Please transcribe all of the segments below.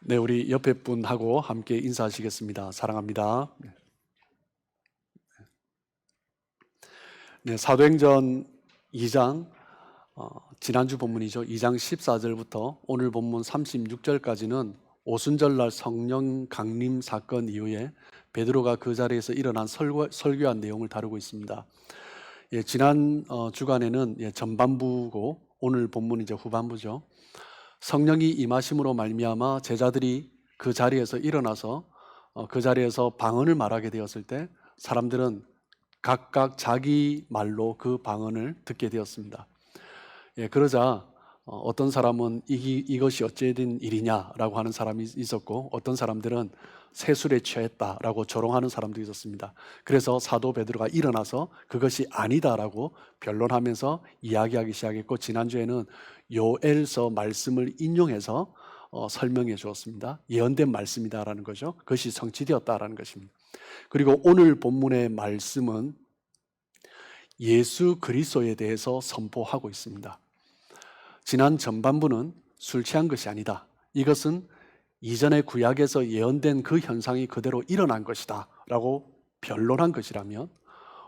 네, 우리 옆에 분하고 함께 인사하시겠습니다. 사랑합니다. 네, 사도행전 2장 지난주 본문이죠. 2장 14절부터 오늘 본문 36절까지는 오순절날 성령 강림 사건 이후에 베드로가 그 자리에서 일어난 설교한 내용을 다루고 있습니다. 지난 주간에는 전반부고 오늘 본문이 이제 후반부죠. 성령이 임하심으로 말미암아 제자들이 그 자리에서 일어나서 그 자리에서 방언을 말하게 되었을 때 사람들은 각각 자기 말로 그 방언을 듣게 되었습니다. 그러자 어떤 사람은 이것이 어찌된 일이냐라고 하는 사람이 있었고, 어떤 사람들은 세술에 취했다라고 조롱하는 사람도 있었습니다. 그래서 사도 베드로가 일어나서 그것이 아니다라고 변론하면서 이야기하기 시작했고, 지난주에는 요엘서 말씀을 인용해서 설명해 주었습니다. 예언된 말씀이다라는 거죠. 그것이 성취되었다라는 것입니다. 그리고 오늘 본문의 말씀은 예수 그리스도에 대해서 선포하고 있습니다. 지난 전반부는 술 취한 것이 아니다, 이것은 이전의 구약에서 예언된 그 현상이 그대로 일어난 것이다 라고 변론한 것이라면,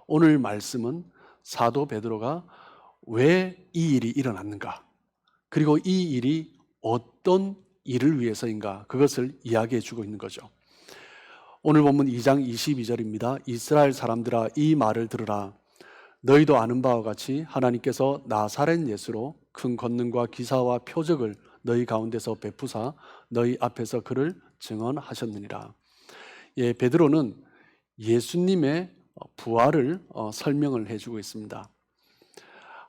오늘 말씀은 사도 베드로가 왜 이 일이 일어났는가, 그리고 이 일이 어떤 일을 위해서인가, 그것을 이야기해 주고 있는 거죠. 오늘 본문 2장 22절입니다. 이스라엘 사람들아, 이 말을 들으라. 너희도 아는 바와 같이 하나님께서 나사렛 예수로 큰 권능과 기사와 표적을 너희 가운데서 베푸사 너희 앞에서 그를 증언하셨느니라. 베드로는 예수님의 부활을 설명을 해주고 있습니다.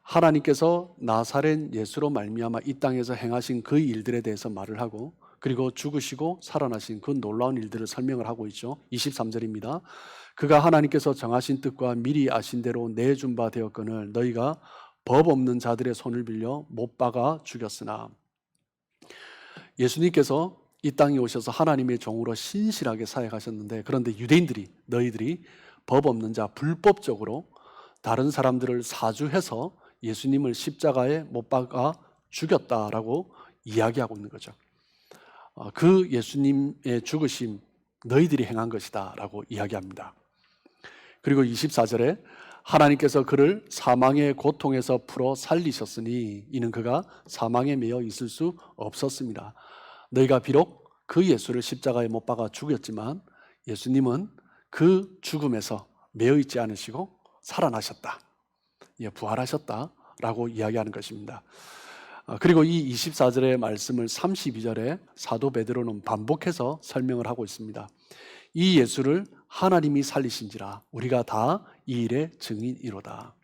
하나님께서 나사렛 예수로 말미암아 이 땅에서 행하신 그 일들에 대해서 말을 하고, 그리고 죽으시고 살아나신 그 놀라운 일들을 설명을 하고 있죠. 23절입니다. 그가 하나님께서 정하신 뜻과 미리 아신 대로 내준 바 되었거늘 너희가 법 없는 자들의 손을 빌려 못 박아 죽였으나. 예수님께서 이 땅에 오셔서 하나님의 종으로 신실하게 사역하셨는데, 그런데 유대인들이, 너희들이 법 없는 자, 불법적으로 다른 사람들을 사주해서 예수님을 십자가에 못 박아 죽였다라고 이야기하고 있는 거죠. 그 예수님의 죽으심 너희들이 행한 것이다 라고 이야기합니다. 그리고 24절에 하나님께서 그를 사망의 고통에서 풀어 살리셨으니 이는 그가 사망에 매여 있을 수 없었습니다. 너희가 비록 그 예수를 십자가에 못 박아 죽였지만 예수님은 그 죽음에서 매여 있지 않으시고 살아나셨다, 부활하셨다라고 이야기하는 것입니다. 그리고 이 24절의 말씀을 32절에 사도 베드로는 반복해서 설명을 하고 있습니다. 이 예수를 하나님이 살리신지라 우리가 다 이 일의 증인이로다.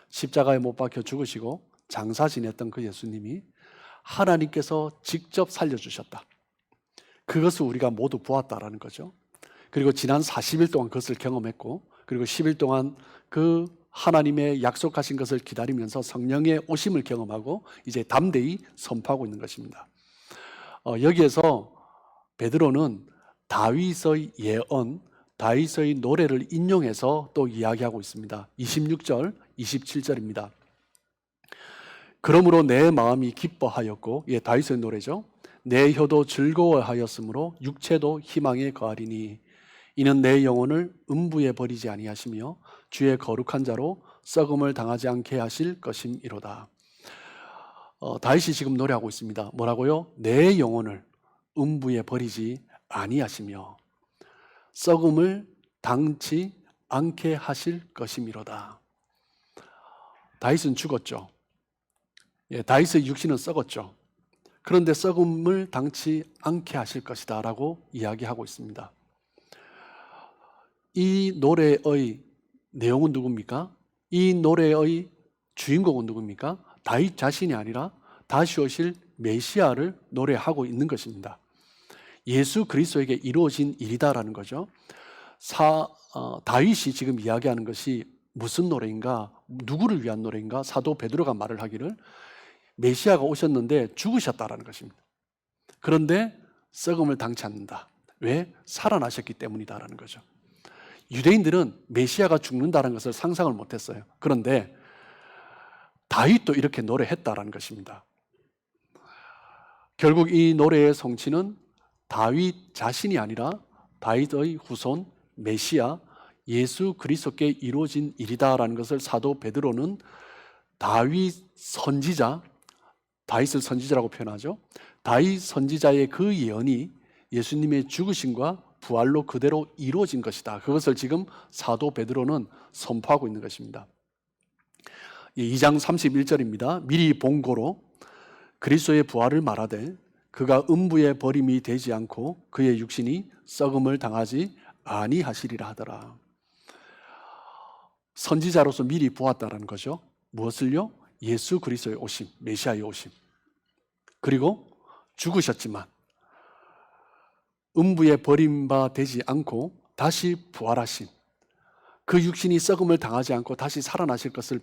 십자가에 못 박혀 죽으시고 장사 지냈던 그 예수님이 하나님께서 직접 살려주셨다, 그것을 우리가 모두 보았다라는 거죠. 그리고 지난 40일 동안 그것을 경험했고, 그리고 10일 동안 그 하나님의 약속하신 것을 기다리면서 성령의 오심을 경험하고 이제 담대히 선포하고 있는 것입니다. 여기에서 베드로는 다윗의 예언, 다윗의 노래를 인용해서 또 이야기하고 있습니다. 26절, 27절입니다. 그러므로 내 마음이 기뻐하였고, 다윗의 노래죠. 내 혀도 즐거워하였으므로 육체도 희망에 거하리니 이는 내 영혼을 음부에 버리지 아니하시며 주의 거룩한 자로 썩음을 당하지 않게 하실 것임이로다. 다윗이 지금 노래하고 있습니다. 뭐라고요? 내 영혼을 음부에 버리지 아니하시며 썩음을 당치 않게 하실 것임이로다. 다윗은 죽었죠. 다윗의 육신은 썩었죠. 그런데 썩음을 당치 않게 하실 것이다 라고 이야기하고 있습니다. 이 노래의 내용은 누굽니까? 이 노래의 주인공은 누굽니까? 다윗 자신이 아니라 다시 오실 메시아를 노래하고 있는 것입니다. 예수 그리스도에게 이루어진 일이다라는 거죠. 다윗이 지금 이야기하는 것이 무슨 노래인가, 누구를 위한 노래인가? 사도 베드로가 말을 하기를 메시아가 오셨는데 죽으셨다라는 것입니다. 그런데 썩음을 당치 않는다. 왜? 살아나셨기 때문이다라는 거죠. 유대인들은 메시아가 죽는다는 것을 상상을 못했어요. 그런데 다윗도 이렇게 노래했다라는 것입니다. 결국 이 노래의 성취는 다윗 자신이 아니라 다윗의 후손 메시아 예수 그리스도께 이루어진 일이다라는 것을 사도 베드로는 다윗 선지자, 다윗을 선지자라고 표현하죠. 다윗 선지자의 그 예언이 예수님의 죽으심과 부활로 그대로 이루어진 것이다. 그것을 지금 사도 베드로는 선포하고 있는 것입니다. 2장 31절입니다. 미리 본고로 그리스도의 부활을 말하되 그가 음부에 버림이 되지 않고 그의 육신이 썩음을 당하지 아니하시리라 하더라. 선지자로서 미리 보았다라는 거죠. 무엇을요? 예수 그리스도의 오심, 메시아의 오심. 그리고 죽으셨지만 음부에 버림바 되지 않고 다시 부활하신 그 육신이 썩음을 당하지 않고 다시 살아나실 것을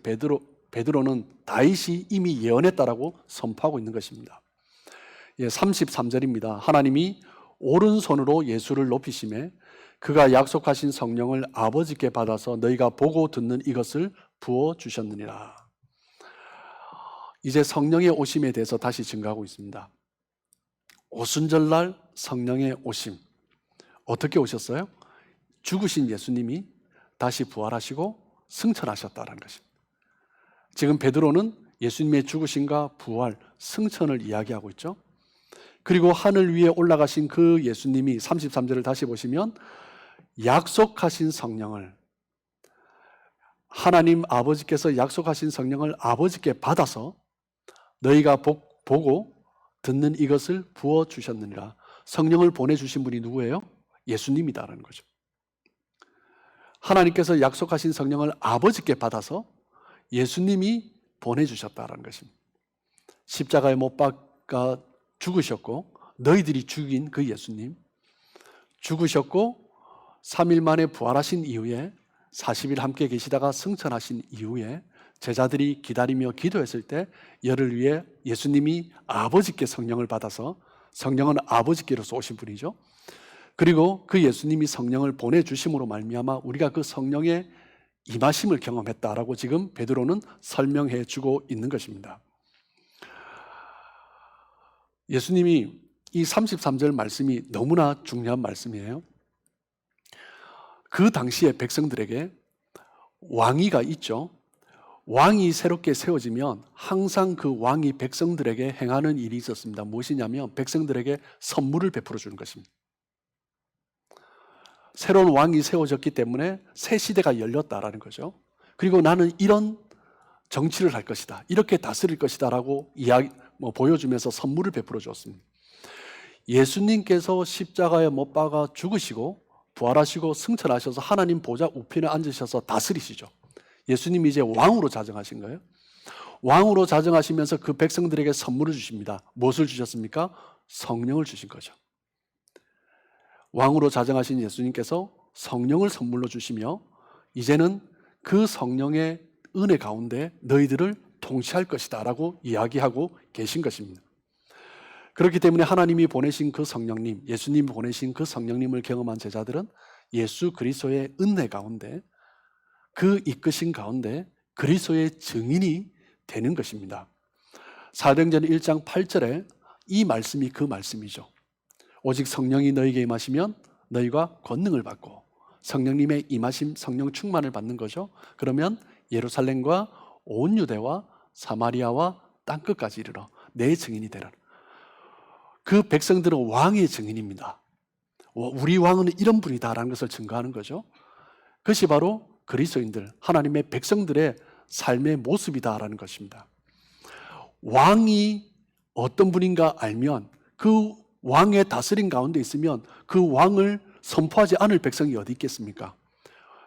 베드로는 다윗이 이미 예언했다라고 선포하고 있는 것입니다. 33절입니다. 하나님이 오른손으로 예수를 높이심에 그가 약속하신 성령을 아버지께 받아서 너희가 보고 듣는 이것을 부어주셨느니라. 이제 성령의 오심에 대해서 다시 증거하고 있습니다. 오순절날 성령의 오심. 어떻게 오셨어요? 죽으신 예수님이 다시 부활하시고 승천하셨다는 것입니다. 지금 베드로는 예수님의 죽으심과 부활, 승천을 이야기하고 있죠. 그리고 하늘 위에 올라가신 그 예수님이 33절을 다시 보시면 약속하신 성령을, 하나님 아버지께서 약속하신 성령을 아버지께 받아서 너희가 보고 듣는 이것을 부어주셨느니라. 성령을 보내주신 분이 누구예요? 예수님이다라는 거죠. 하나님께서 약속하신 성령을 아버지께 받아서 예수님이 보내주셨다라는 것입니다. 십자가에 못 박아 죽으셨고 너희들이 죽인 그 예수님 죽으셨고 3일 만에 부활하신 이후에 40일 함께 계시다가 승천하신 이후에 제자들이 기다리며 기도했을 때 열을 위해 예수님이 아버지께 성령을 받아서, 성령은 아버지께로서 오신 분이죠. 그리고 그 예수님이 성령을 보내주심으로 말미암아 우리가 그 성령의 임하심을 경험했다라고 지금 베드로는 설명해 주고 있는 것입니다. 예수님이 이 33절 말씀이 너무나 중요한 말씀이에요. 그 당시에 백성들에게 왕위가 있죠. 왕이 새롭게 세워지면 항상 그 왕이 백성들에게 행하는 일이 있었습니다. 무엇이냐면 백성들에게 선물을 베풀어 주는 것입니다. 새로운 왕이 세워졌기 때문에 새 시대가 열렸다라는 거죠. 그리고 나는 이런 정치를 할 것이다, 이렇게 다스릴 것이다 라고 보여주면서 선물을 베풀어 주었습니다. 예수님께서 십자가에 못 박아 죽으시고 부활하시고 승천하셔서 하나님 보좌 우편에 앉으셔서 다스리시죠. 예수님이 이제 왕으로 자정하신 거예요. 왕으로 자정하시면서 그 백성들에게 선물을 주십니다. 무엇을 주셨습니까? 성령을 주신 거죠. 왕으로 자정하신 예수님께서 성령을 선물로 주시며 이제는 그 성령의 은혜 가운데 너희들을 통치할 것이다 라고 이야기하고 계신 것입니다. 그렇기 때문에 하나님이 보내신 그 성령님, 예수님이 보내신 그 성령님을 경험한 제자들은 예수 그리스도의 은혜 가운데, 그 이끄신 가운데 그리스도의 증인이 되는 것입니다. 사도행전 1장 8절에 이 말씀이 그 말씀이죠. 오직 성령이 너희에게 임하시면 너희가 권능을 받고, 성령님의 임하심, 성령 충만을 받는 거죠. 그러면 예루살렘과 온 유대와 사마리아와 땅끝까지 이르러 내 증인이 되라. 그 백성들은 왕의 증인입니다. 우리 왕은 이런 분이다라는 것을 증거하는 거죠. 그것이 바로 그리스도인들, 하나님의 백성들의 삶의 모습이다라는 것입니다. 왕이 어떤 분인가 알면, 그 왕의 다스림 가운데 있으면 그 왕을 선포하지 않을 백성이 어디 있겠습니까?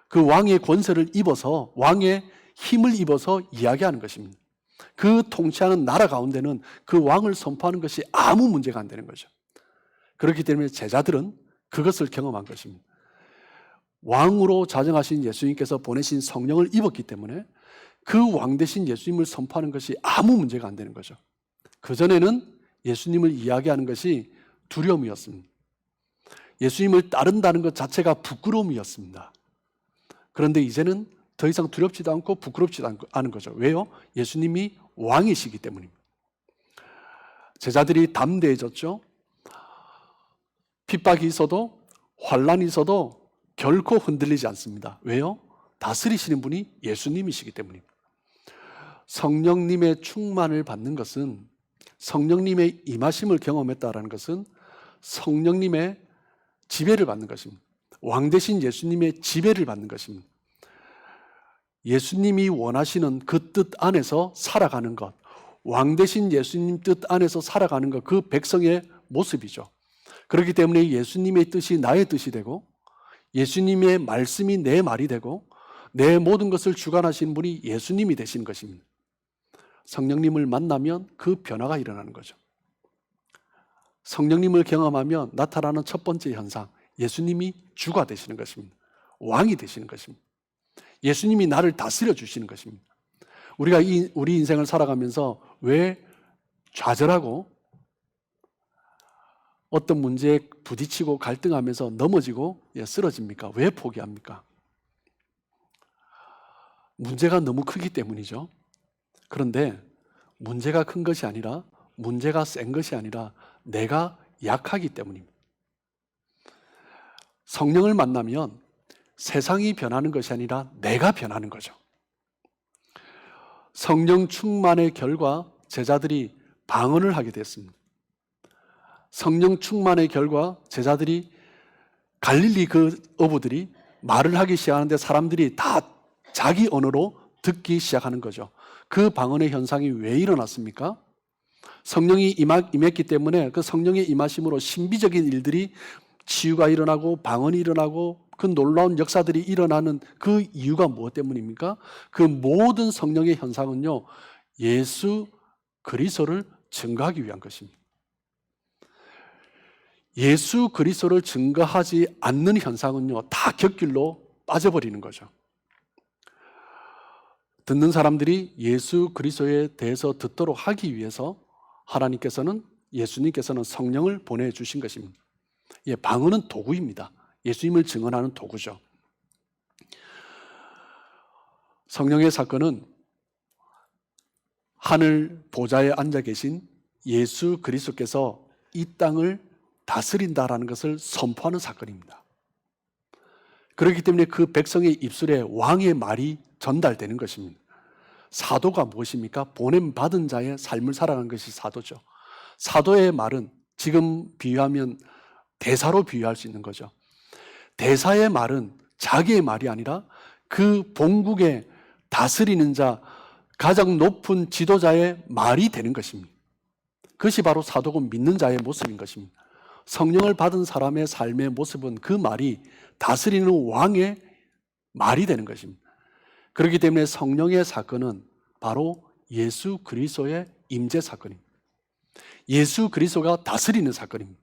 그 왕의 권세를 입어서, 왕의 힘을 입어서 이야기하는 것입니다. 그 통치하는 나라 가운데는 그 왕을 선포하는 것이 아무 문제가 안 되는 거죠. 그렇기 때문에 제자들은 그것을 경험한 것입니다. 왕으로 자정하신 예수님께서 보내신 성령을 입었기 때문에 그 왕 대신 예수님을 선포하는 것이 아무 문제가 안 되는 거죠. 그전에는 예수님을 이야기하는 것이 두려움이었습니다. 예수님을 따른다는 것 자체가 부끄러움이었습니다. 그런데 이제는 더 이상 두렵지도 않고 부끄럽지도 않은 거죠. 왜요? 예수님이 왕이시기 때문입니다. 제자들이 담대해졌죠. 핍박이 있어도 환난이 있어도 결코 흔들리지 않습니다. 왜요? 다스리시는 분이 예수님이시기 때문입니다. 성령님의 충만을 받는 것은, 성령님의 임하심을 경험했다라는 것은 성령님의 지배를 받는 것입니다. 왕 대신 예수님의 지배를 받는 것입니다. 예수님이 원하시는 그 뜻 안에서 살아가는 것, 왕 대신 예수님 뜻 안에서 살아가는 것, 그 백성의 모습이죠. 그렇기 때문에 예수님의 뜻이 나의 뜻이 되고, 예수님의 말씀이 내 말이 되고, 내 모든 것을 주관하시는 분이 예수님이 되시는 것입니다. 성령님을 만나면 그 변화가 일어나는 거죠. 성령님을 경험하면 나타나는 첫 번째 현상, 예수님이 주가 되시는 것입니다. 왕이 되시는 것입니다. 예수님이 나를 다스려 주시는 것입니다. 우리가 우리 인생을 살아가면서 왜 좌절하고 어떤 문제에 부딪히고 갈등하면서 넘어지고 쓰러집니까? 왜 포기합니까? 문제가 너무 크기 때문이죠. 그런데 문제가 큰 것이 아니라, 문제가 센 것이 아니라 내가 약하기 때문입니다. 성령을 만나면 세상이 변하는 것이 아니라 내가 변하는 거죠. 성령 충만의 결과 제자들이 방언을 하게 됐습니다. 성령 충만의 결과 제자들이, 갈릴리 그 어부들이 말을 하기 시작하는데 사람들이 다 자기 언어로 듣기 시작하는 거죠. 그 방언의 현상이 왜 일어났습니까? 성령이 임했기 때문에 그 성령의 임하심으로 신비적인 일들이, 치유가 일어나고 방언이 일어나고 그 놀라운 역사들이 일어나는 그 이유가 무엇 때문입니까? 그 모든 성령의 현상은요, 예수 그리스도를 증거하기 위한 것입니다. 예수 그리스도를 증거하지 않는 현상은요, 다 곁길로 빠져버리는 거죠. 듣는 사람들이 예수 그리스도에 대해서 듣도록 하기 위해서 예수님께서는 성령을 보내주신 것입니다. 방언은 도구입니다. 예수님을 증언하는 도구죠. 성령의 사건은 하늘 보좌에 앉아 계신 예수 그리스도께서 이 땅을 다스린다라는 것을 선포하는 사건입니다. 그렇기 때문에 그 백성의 입술에 왕의 말이 전달되는 것입니다. 사도가 무엇입니까? 보냄받은 자의 삶을 살아가는 것이 사도죠. 사도의 말은 지금 비유하면 대사로 비유할 수 있는 거죠. 대사의 말은 자기의 말이 아니라 그 본국에 다스리는 자, 가장 높은 지도자의 말이 되는 것입니다. 그것이 바로 사도고 믿는 자의 모습인 것입니다. 성령을 받은 사람의 삶의 모습은 그 말이 다스리는 왕의 말이 되는 것입니다. 그렇기 때문에 성령의 사건은 바로 예수 그리스도의 임재 사건입니다. 예수 그리스도가 다스리는 사건입니다.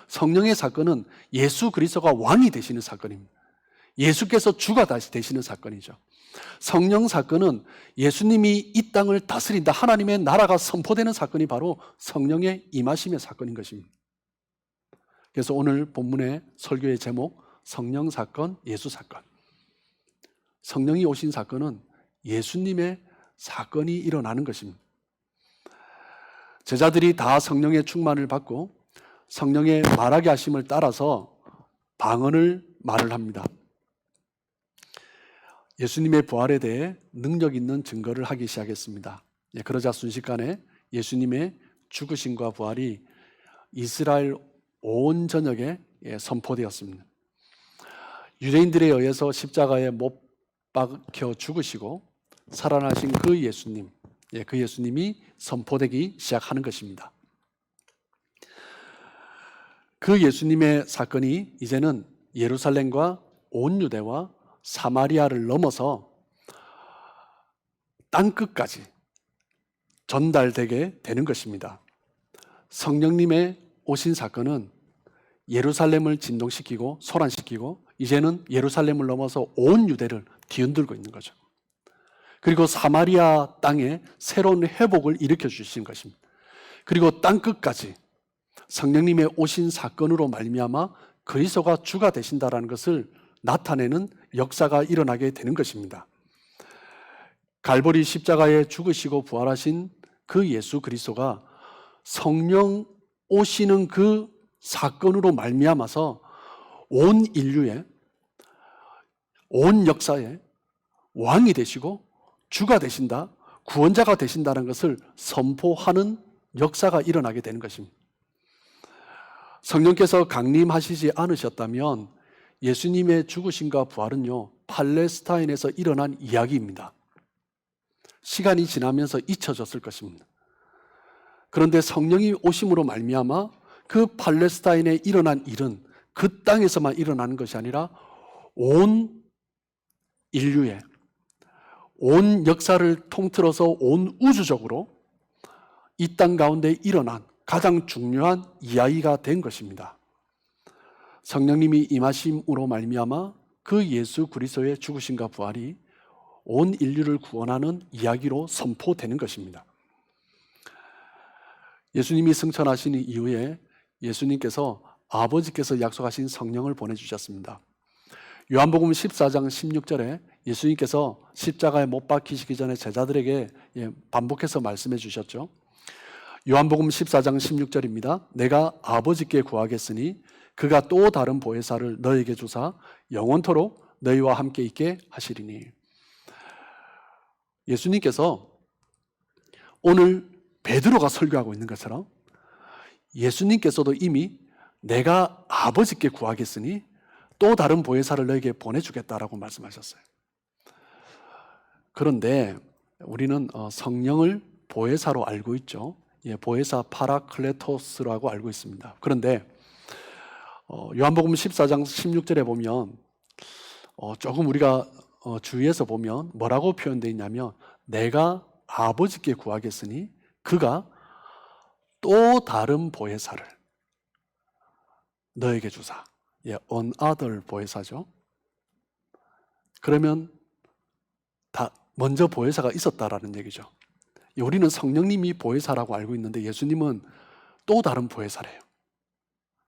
성령의 사건은 예수 그리스도가 왕이 되시는 사건입니다. 예수께서 주가 되시는 사건이죠. 성령 사건은 예수님이 이 땅을 다스린다, 하나님의 나라가 선포되는 사건이 바로 성령의 임하심의 사건인 것입니다. 그래서 오늘 본문의 설교의 제목, 성령 사건, 예수 사건. 성령이 오신 사건은 예수님의 사건이 일어나는 것입니다. 제자들이 다 성령의 충만을 받고 성령의 말하게 하심을 따라서 방언을 말을 합니다. 예수님의 부활에 대해 능력 있는 증거를 하기 시작했습니다. 그러자 순식간에 예수님의 죽으심과 부활이 이스라엘 온 전역에 선포되었습니다. 유대인들에 의해서 십자가에 못 박혀 죽으시고 살아나신 그 예수님, 그 예수님이 선포되기 시작하는 것입니다. 그 예수님의 사건이 이제는 예루살렘과 온 유대와 사마리아를 넘어서 땅끝까지 전달되게 되는 것입니다. 성령님의 오신 사건은 예루살렘을 진동시키고 소란시키고 이제는 예루살렘을 넘어서 온 유대를 뒤흔들고 있는 거죠. 그리고 사마리아 땅에 새로운 회복을 일으켜 주신 것입니다. 그리고 땅끝까지 성령님의 오신 사건으로 말미암아 그리스도가 주가 되신다라는 것을 나타내는 역사가 일어나게 되는 것입니다. 갈보리 십자가에 죽으시고 부활하신 그 예수 그리스도가 성령 오시는 그 사건으로 말미암아서 온 인류의 온 역사에 왕이 되시고 주가 되신다, 구원자가 되신다는 것을 선포하는 역사가 일어나게 되는 것입니다. 성령께서 강림하시지 않으셨다면 예수님의 죽으심과 부활은요, 팔레스타인에서 일어난 이야기입니다. 시간이 지나면서 잊혀졌을 것입니다. 그런데 성령이 오심으로 말미암아 그 팔레스타인에 일어난 일은 그 땅에서만 일어나는 것이 아니라 온 인류의 온 역사를 통틀어서 온 우주적으로 이 땅 가운데 일어난 가장 중요한 이야기가 된 것입니다. 성령님이 임하심으로 말미암아 그 예수 그리스도의 죽으심과 부활이 온 인류를 구원하는 이야기로 선포되는 것입니다. 예수님이 승천하신 이후에 예수님께서 아버지께서 약속하신 성령을 보내주셨습니다. 요한복음 14장 16절에 예수님께서 십자가에 못 박히시기 전에 제자들에게 반복해서 말씀해 주셨죠. 요한복음 14장 16절입니다. 내가 아버지께 구하겠으니 그가 또 다른 보혜사를 너에게 주사 영원토록 너희와 함께 있게 하시리니. 예수님께서 오늘 베드로가 설교하고 있는 것처럼 예수님께서도 이미 내가 아버지께 구하겠으니 또 다른 보혜사를 너에게 보내주겠다라고 말씀하셨어요. 그런데 우리는 성령을 보혜사로 알고 있죠. 보혜사 파라클레토스라고 알고 있습니다. 그런데 요한복음 14장 16절에 보면 조금 우리가 주위에서 보면 뭐라고 표현되어 있냐면 내가 아버지께 구하겠으니 그가 또 다른 보혜사를 너에게 주사. another 보혜사죠. 그러면 먼저 보혜사가 있었다라는 얘기죠. 우리는 성령님이 보혜사라고 알고 있는데 예수님은 또 다른 보혜사래요.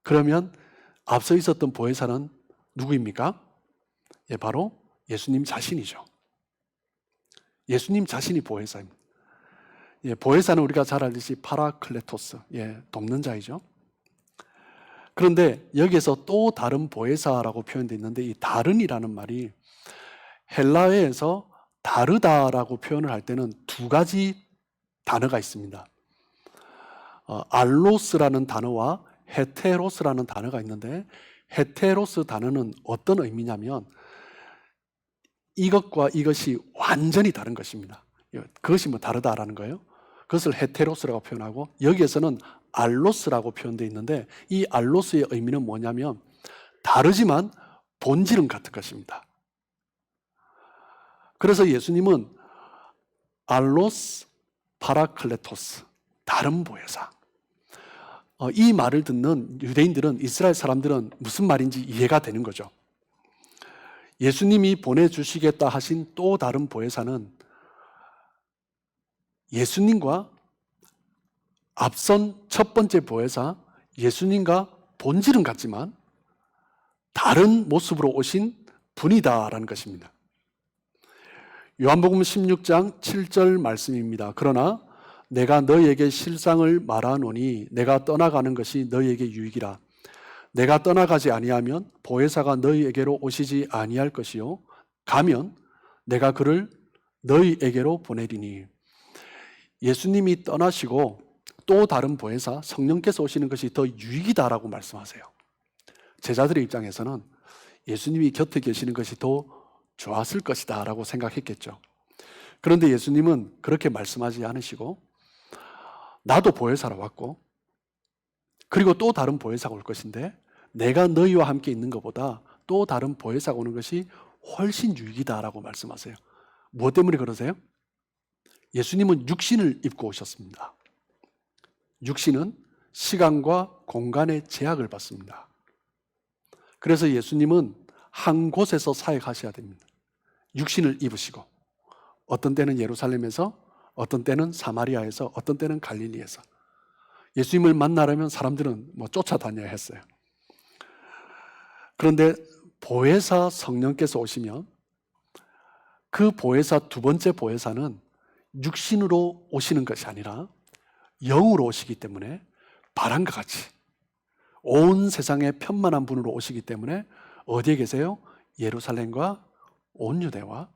그러면 앞서 있었던 보혜사는 누구입니까? 바로 예수님 자신이죠. 예수님 자신이 보혜사입니다. 보혜사는 우리가 잘 알듯이 파라클레토스, 돕는 자이죠. 그런데 여기에서 또 다른 보혜사라고 표현되어 있는데 이 다른이라는 말이 헬라어에서 다르다라고 표현을 할 때는 두 가지 단어가 있습니다. 알로스라는 단어와 헤테로스라는 단어가 있는데 헤테로스 단어는 어떤 의미냐면 이것과 이것이 완전히 다른 것입니다. 그것이 다르다라는 거예요. 그것을 헤테로스라고 표현하고 여기에서는 알로스라고 표현되어 있는데 이 알로스의 의미는 뭐냐면 다르지만 본질은 같은 것입니다. 그래서 예수님은 알로스 파라클레토스, 다른 보혜사. 이 말을 듣는 유대인들은, 이스라엘 사람들은 무슨 말인지 이해가 되는 거죠. 예수님이 보내주시겠다 하신 또 다른 보혜사는 예수님과 앞선 첫 번째 보혜사 예수님과 본질은 같지만 다른 모습으로 오신 분이다라는 것입니다. 요한복음 16장 7절 말씀입니다. 그러나 내가 너희에게 실상을 말하노니 내가 떠나가는 것이 너희에게 유익이라. 내가 떠나가지 아니하면 보혜사가 너희에게로 오시지 아니할 것이요 가면 내가 그를 너희에게로 보내리니. 예수님이 떠나시고 또 다른 보혜사 성령께서 오시는 것이 더 유익이다라고 말씀하세요. 제자들의 입장에서는 예수님이 곁에 계시는 것이 더 좋았을 것이다 라고 생각했겠죠. 그런데 예수님은 그렇게 말씀하지 않으시고 나도 보혜사로 왔고 그리고 또 다른 보혜사가 올 것인데 내가 너희와 함께 있는 것보다 또 다른 보혜사가 오는 것이 훨씬 유익이다 라고 말씀하세요. 무엇 때문에 그러세요? 예수님은 육신을 입고 오셨습니다. 육신은 시간과 공간의 제약을 받습니다. 그래서 예수님은 한 곳에서 사역하셔야 됩니다. 육신을 입으시고 어떤 때는 예루살렘에서 어떤 때는 사마리아에서 어떤 때는 갈릴리에서 예수님을 만나려면 사람들은 쫓아다녀야 했어요. 그런데 보혜사 성령께서 오시면 그 보혜사 두 번째 보혜사는 육신으로 오시는 것이 아니라 영으로 오시기 때문에 바람과 같이 온 세상에 편만한 분으로 오시기 때문에 어디에 계세요? 예루살렘과 온 유대와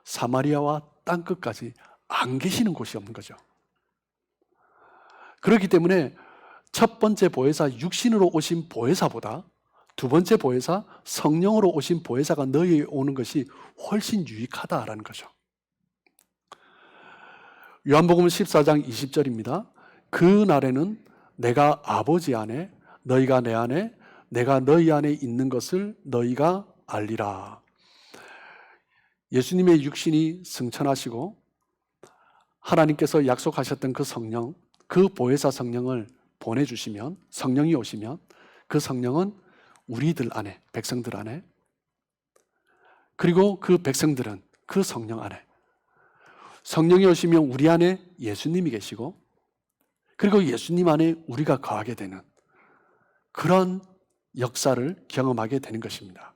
사마리아와 땅끝까지 안 계시는 곳이 없는 거죠. 그렇기 때문에 첫 번째 보혜사 육신으로 오신 보혜사보다 두 번째 보혜사 성령으로 오신 보혜사가 너희에 오는 것이 훨씬 유익하다라는 거죠. 요한복음 14장 20절입니다. 그 날에는 내가 아버지 안에 너희가 내 안에 내가 너희 안에 있는 것을 너희가 알리라. 예수님의 육신이 승천하시고 하나님께서 약속하셨던 그 성령, 그 보혜사 성령을 보내주시면, 성령이 오시면 그 성령은 우리들 안에, 백성들 안에, 그리고 그 백성들은 그 성령 안에, 성령이 오시면 우리 안에 예수님이 계시고, 그리고 예수님 안에 우리가 거하게 되는 그런 역사를 경험하게 되는 것입니다.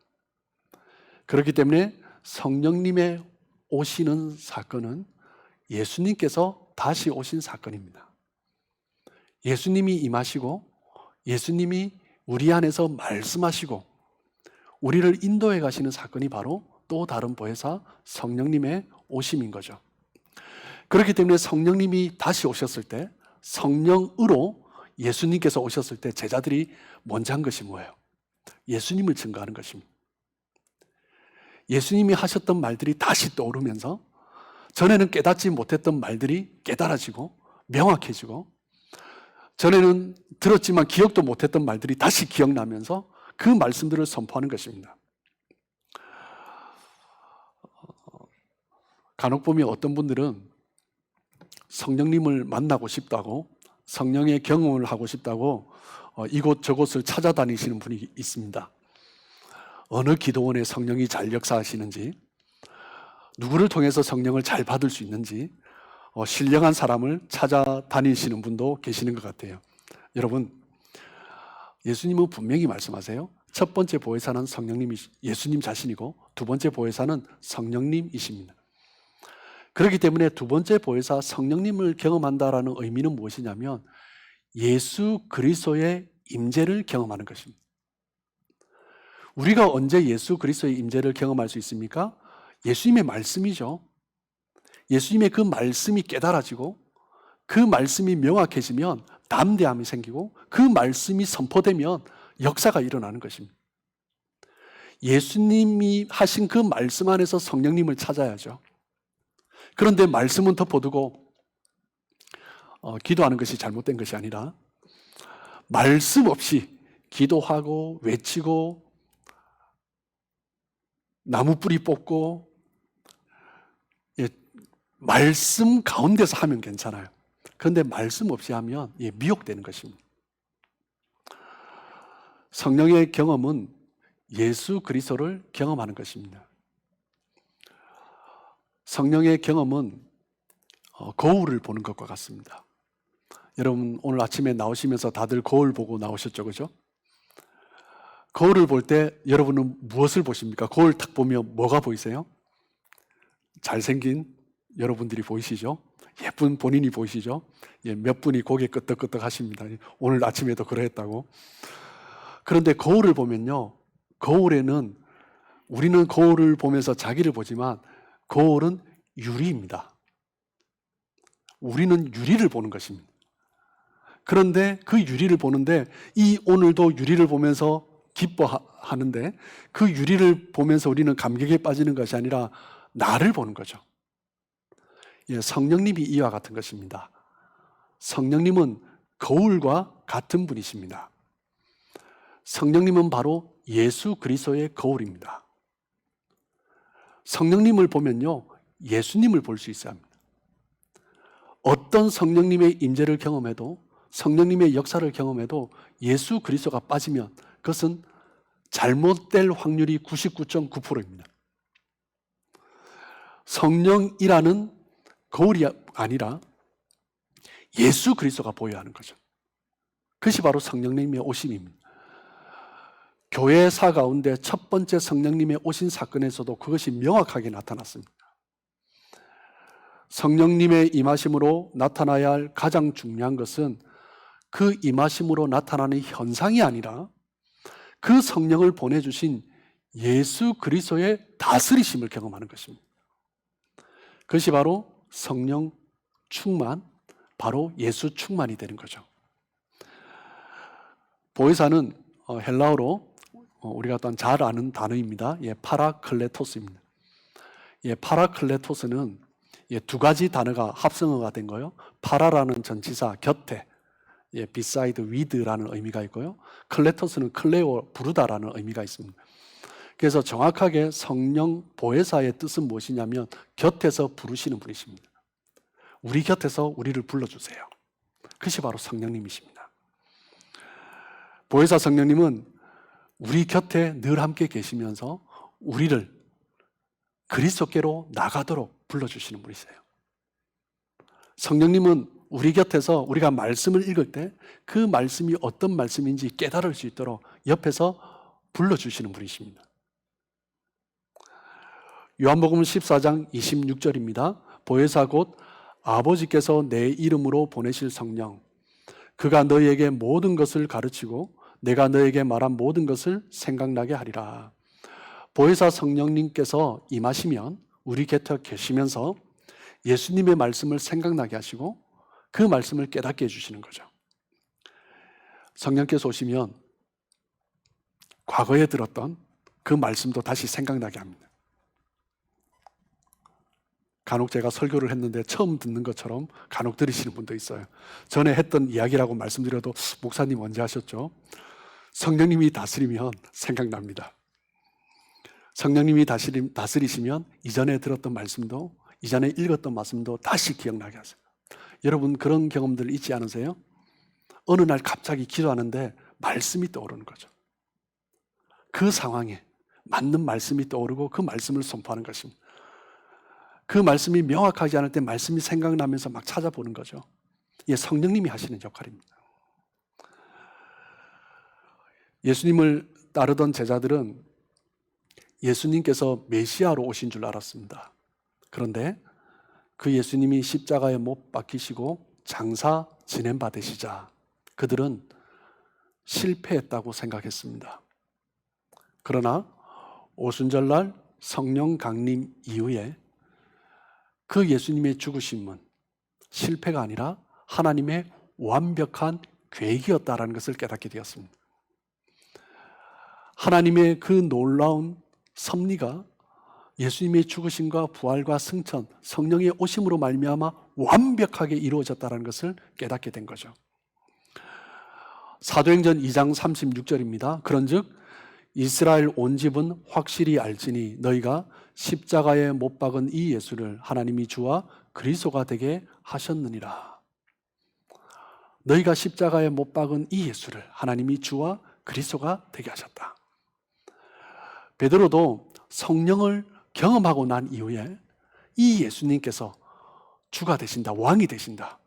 그렇기 때문에 성령님의 오시는 사건은 예수님께서 다시 오신 사건입니다. 예수님이 임하시고 예수님이 우리 안에서 말씀하시고 우리를 인도해 가시는 사건이 바로 또 다른 보혜사 성령님의 오심인 거죠. 그렇기 때문에 성령님이 다시 오셨을 때, 성령으로 예수님께서 오셨을 때 제자들이 먼저 한 것이 뭐예요? 예수님을 증거하는 것입니다. 예수님이 하셨던 말들이 다시 떠오르면서 전에는 깨닫지 못했던 말들이 깨달아지고 명확해지고, 전에는 들었지만 기억도 못했던 말들이 다시 기억나면서 그 말씀들을 선포하는 것입니다. 간혹 보면 어떤 분들은 성령님을 만나고 싶다고, 성령의 경험을 하고 싶다고 이곳 저곳을 찾아다니시는 분이 있습니다. 어느 기도원에 성령이 잘 역사하시는지, 누구를 통해서 성령을 잘 받을 수 있는지 신령한 사람을 찾아다니시는 분도 계시는 것 같아요. 여러분, 예수님은 분명히 말씀하세요. 첫 번째 보혜사는 예수님 자신이고 두 번째 보혜사는 성령님이십니다. 그렇기 때문에 두 번째 보혜사 성령님을 경험한다라는 의미는 무엇이냐면 예수 그리스도의 임재를 경험하는 것입니다. 우리가 언제 예수 그리스도의 임재를 경험할 수 있습니까? 예수님의 말씀이죠. 예수님의 그 말씀이 깨달아지고 그 말씀이 명확해지면 담대함이 생기고 그 말씀이 선포되면 역사가 일어나는 것입니다. 예수님이 하신 그 말씀 안에서 성령님을 찾아야죠. 그런데 말씀은 덮어두고 기도하는 것이 잘못된 것이 아니라 말씀 없이 기도하고 외치고 나무 뿌리 뽑고 말씀 가운데서 하면 괜찮아요. 그런데 말씀 없이 하면 미혹되는 것입니다. 성령의 경험은 예수 그리스도를 경험하는 것입니다. 성령의 경험은 거울을 보는 것과 같습니다. 여러분 오늘 아침에 나오시면서 다들 거울 보고 나오셨죠, 그죠? 거울을 볼 때 여러분은 무엇을 보십니까? 거울 딱 보면 뭐가 보이세요? 잘생긴 여러분들이 보이시죠? 예쁜 본인이 보이시죠? 몇 분이 고개 끄덕끄덕 하십니다. 오늘 아침에도 그러했다고. 그런데 거울을 보면요, 거울에는 우리는 거울을 보면서 자기를 보지만 거울은 유리입니다. 우리는 유리를 보는 것입니다. 그런데 그 유리를 보는데 오늘도 유리를 보면서 기뻐하는데 그 유리를 보면서 우리는 감격에 빠지는 것이 아니라 나를 보는 거죠. 성령님이 이와 같은 것입니다. 성령님은 거울과 같은 분이십니다. 성령님은 바로 예수 그리스도의 거울입니다. 성령님을 보면요, 예수님을 볼 수 있어야 합니다. 어떤 성령님의 임재를 경험해도, 성령님의 역사를 경험해도 예수 그리스도가 빠지면 그것은 잘못될 확률이 99.9%입니다. 성령이라는 거울이 아니라 예수 그리스도가 보여야 하는 거죠. 그것이 바로 성령님의 오심입니다. 교회사 가운데 첫 번째 성령님의 오신 사건에서도 그것이 명확하게 나타났습니다. 성령님의 임하심으로 나타나야 할 가장 중요한 것은 그 임하심으로 나타나는 현상이 아니라 그 성령을 보내주신 예수 그리스도의 다스리심을 경험하는 것입니다. 그것이 바로 성령 충만, 바로 예수 충만이 되는 거죠. 보혜사는 헬라어로 우리가 또한 잘 아는 단어입니다. 파라클레토스입니다. 파라클레토스는 두 가지 단어가 합성어가 된 거예요. 파라라는 전치사 곁에, beside, with라는 의미가 있고요. 클레토스는 클레오, 부르다라는 의미가 있습니다. 그래서 정확하게 성령 보혜사의 뜻은 무엇이냐면 곁에서 부르시는 분이십니다. 우리 곁에서 우리를 불러주세요. 그것이 바로 성령님이십니다. 보혜사 성령님은 우리 곁에 늘 함께 계시면서 우리를 그리스도께로 나가도록 불러주시는 분이세요. 성령님은 우리 곁에서 우리가 말씀을 읽을 때 그 말씀이 어떤 말씀인지 깨달을 수 있도록 옆에서 불러주시는 분이십니다. 요한복음 14장 26절입니다. 보혜사 곧 아버지께서 내 이름으로 보내실 성령, 그가 너희에게 모든 것을 가르치고 내가 너에게 말한 모든 것을 생각나게 하리라. 보혜사 성령님께서 임하시면 우리 곁에 계시면서 예수님의 말씀을 생각나게 하시고 그 말씀을 깨닫게 해주시는 거죠. 성령께서 오시면 과거에 들었던 그 말씀도 다시 생각나게 합니다. 간혹 제가 설교를 했는데 처음 듣는 것처럼 간혹 들으시는 분도 있어요. 전에 했던 이야기라고 말씀드려도 목사님 언제 하셨죠? 성령님이 다스리면 생각납니다. 성령님이 다스리시면 이전에 들었던 말씀도, 이전에 읽었던 말씀도 다시 기억나게 하세요. 여러분 그런 경험들 있지 않으세요? 어느 날 갑자기 기도하는데 말씀이 떠오르는 거죠. 그 상황에 맞는 말씀이 떠오르고 그 말씀을 선포하는 것입니다. 그 말씀이 명확하지 않을 때 말씀이 생각나면서 막 찾아보는 거죠. 이게 성령님이 하시는 역할입니다. 예수님을 따르던 제자들은 예수님께서 메시아로 오신 줄 알았습니다. 그런데 그 예수님이 십자가에 못 박히시고 장사 진행받으시자 그들은 실패했다고 생각했습니다. 그러나 오순절날 성령 강림 이후에 그 예수님의 죽으심은 실패가 아니라 하나님의 완벽한 계획이었다라는 것을 깨닫게 되었습니다. 하나님의 그 놀라운 섭리가 예수님의 죽으심과 부활과 승천, 성령의 오심으로 말미암아 완벽하게 이루어졌다는 것을 깨닫게 된 거죠. 사도행전 2장 36절입니다. 그런즉 이스라엘 온 집은 확실히 알지니 너희가 십자가에 못 박은 이 예수를 하나님이 주와 그리스도가 되게 하셨느니라. 너희가 십자가에 못 박은 이 예수를 하나님이 주와 그리스도가 되게 하셨다. 베드로도 성령을 경험하고 난 이후에 이 예수님께서 주가 되신다, 왕이 되신다,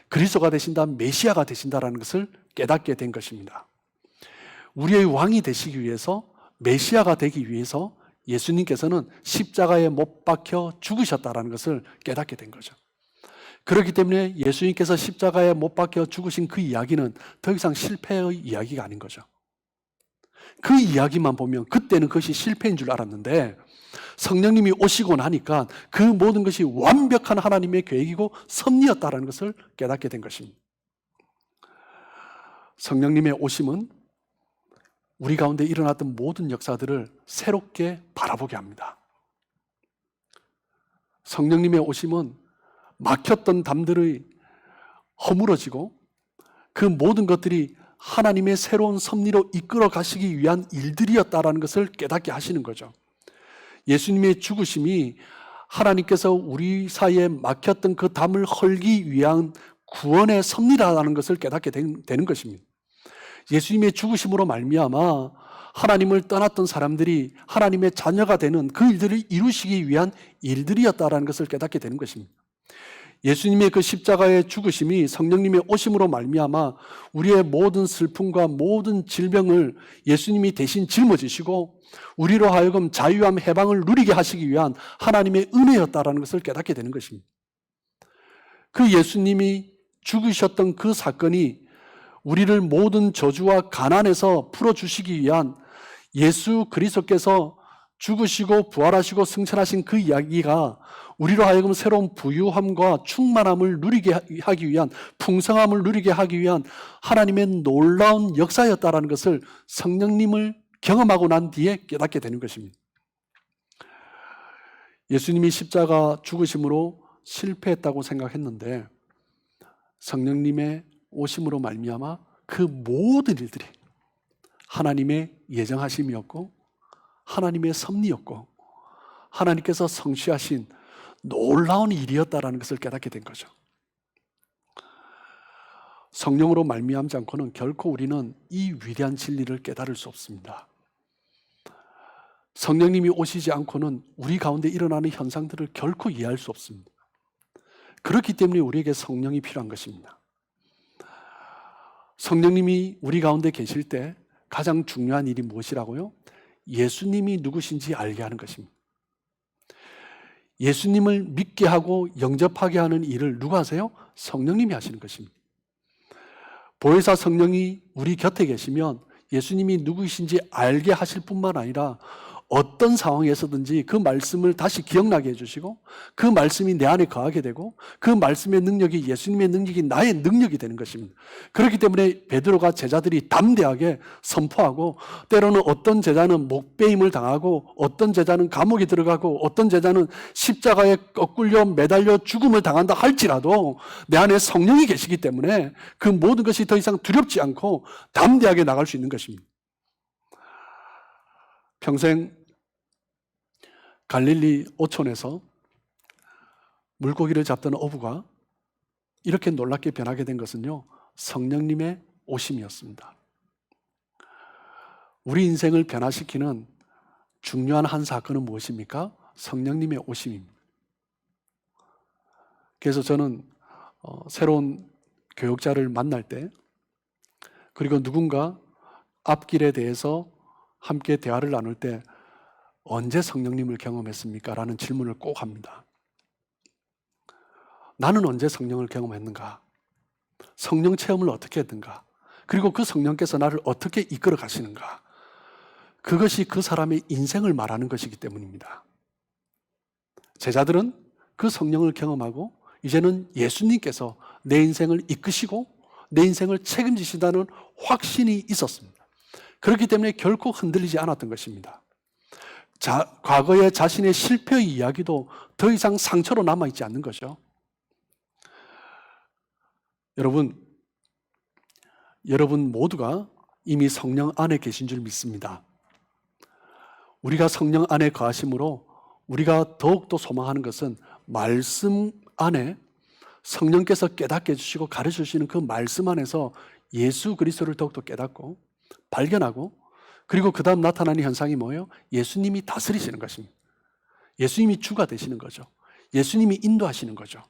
그리스도가 되신다, 메시아가 되신다라는 것을 깨닫게 된 것입니다. 우리의 왕이 되시기 위해서, 메시아가 되기 위해서 예수님께서는 십자가에 못 박혀 죽으셨다라는 것을 깨닫게 된 거죠. 그렇기 때문에 예수님께서 십자가에 못 박혀 죽으신 그 이야기는 더 이상 실패의 이야기가 아닌 거죠. 그 이야기만 보면 그때는 그것이 실패인 줄 알았는데 성령님이 오시고 나니까 그 모든 것이 완벽한 하나님의 계획이고 섭리였다라는 것을 깨닫게 된 것입니다. 성령님의 오심은 우리 가운데 일어났던 모든 역사들을 새롭게 바라보게 합니다. 성령님의 오심은 막혔던 담들이 허물어지고 그 모든 것들이 하나님의 새로운 섭리로 이끌어 가시기 위한 일들이었다라는 것을 깨닫게 하시는 거죠. 예수님의 죽으심이 하나님께서 우리 사이에 막혔던 그 담을 헐기 위한 구원의 섭리라는 것을 깨닫게 되는 것입니다. 예수님의 죽으심으로 말미암아 하나님을 떠났던 사람들이 하나님의 자녀가 되는 그 일들을 이루시기 위한 일들이었다라는 것을 깨닫게 되는 것입니다. 예수님의 그 십자가의 죽으심이 성령님의 오심으로 말미암아 우리의 모든 슬픔과 모든 질병을 예수님이 대신 짊어지시고 우리로 하여금 자유함 해방을 누리게 하시기 위한 하나님의 은혜였다라는 것을 깨닫게 되는 것입니다. 그 예수님이 죽으셨던 그 사건이 우리를 모든 저주와 가난에서 풀어주시기 위한 예수 그리스도께서 죽으시고 부활하시고 승천하신 그 이야기가 우리로 하여금 새로운 부유함과 충만함을 누리게 하기 위한, 풍성함을 누리게 하기 위한 하나님의 놀라운 역사였다라는 것을 성령님을 경험하고 난 뒤에 깨닫게 되는 것입니다. 예수님이 십자가 죽으심으로 실패했다고 생각했는데 성령님의 오심으로 말미암아 그 모든 일들이 하나님의 예정하심이었고 하나님의 섭리였고 하나님께서 성취하신 놀라운 일이었다라는 것을 깨닫게 된 거죠. 성령으로 말미암지 않고는 결코 우리는 이 위대한 진리를 깨달을 수 없습니다. 성령님이 오시지 않고는 우리 가운데 일어나는 현상들을 결코 이해할 수 없습니다. 그렇기 때문에 우리에게 성령이 필요한 것입니다. 성령님이 우리 가운데 계실 때 가장 중요한 일이 무엇이라고요? 예수님이 누구신지 알게 하는 것입니다. 예수님을 믿게 하고 영접하게 하는 일을 누가 하세요? 성령님이 하시는 것입니다. 보혜사 성령이 우리 곁에 계시면 예수님이 누구이신지 알게 하실 뿐만 아니라 어떤 상황에서든지 그 말씀을 다시 기억나게 해주시고 그 말씀이 내 안에 거하게 되고 그 말씀의 능력이 예수님의 능력이 나의 능력이 되는 것입니다. 그렇기 때문에 베드로가 제자들이 담대하게 선포하고 때로는 어떤 제자는 목베임을 당하고 어떤 제자는 감옥에 들어가고 어떤 제자는 십자가에 거꾸려 매달려 죽음을 당한다 할지라도 내 안에 성령이 계시기 때문에 그 모든 것이 더 이상 두렵지 않고 담대하게 나갈 수 있는 것입니다. 평생 갈릴리 오촌에서 물고기를 잡던 어부가 이렇게 놀랍게 변하게 된 것은요, 성령님의 오심이었습니다. 우리 인생을 변화시키는 중요한 한 사건은 무엇입니까? 성령님의 오심입니다. 그래서 저는 새로운 교육자를 만날 때 그리고 누군가 앞길에 대해서 함께 대화를 나눌 때 언제 성령님을 경험했습니까? 라는 질문을 꼭 합니다. 나는 언제 성령을 경험했는가? 성령 체험을 어떻게 했는가? 그리고 그 성령께서 나를 어떻게 이끌어 가시는가? 그것이 그 사람의 인생을 말하는 것이기 때문입니다. 제자들은 그 성령을 경험하고 이제는 예수님께서 내 인생을 이끄시고 내 인생을 책임지신다는 확신이 있었습니다. 그렇기 때문에 결코 흔들리지 않았던 것입니다. 과거의 자신의 실패의 이야기도 더 이상 상처로 남아있지 않는 거죠. 여러분 모두가 이미 성령 안에 계신 줄 믿습니다. 우리가 성령 안에 거하심으로 우리가 더욱더 소망하는 것은 말씀 안에 성령께서 깨닫게 해주시고 가르쳐 주시는 그 말씀 안에서 예수 그리스도를 더욱더 깨닫고 발견하고 그리고 그 다음 나타나는 현상이 뭐예요? 예수님이 다스리시는 것입니다. 예수님이 주가 되시는 거죠. 예수님이 인도하시는 거죠.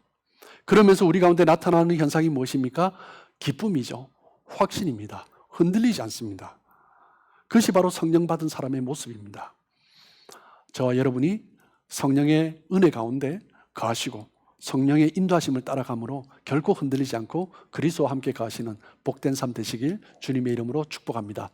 그러면서 우리 가운데 나타나는 현상이 무엇입니까? 기쁨이죠. 확신입니다. 흔들리지 않습니다. 그것이 바로 성령 받은 사람의 모습입니다. 저와 여러분이 성령의 은혜 가운데 거하시고 성령의 인도하심을 따라감으로 결코 흔들리지 않고 그리스도와 함께 거하시는 복된 삶 되시길 주님의 이름으로 축복합니다.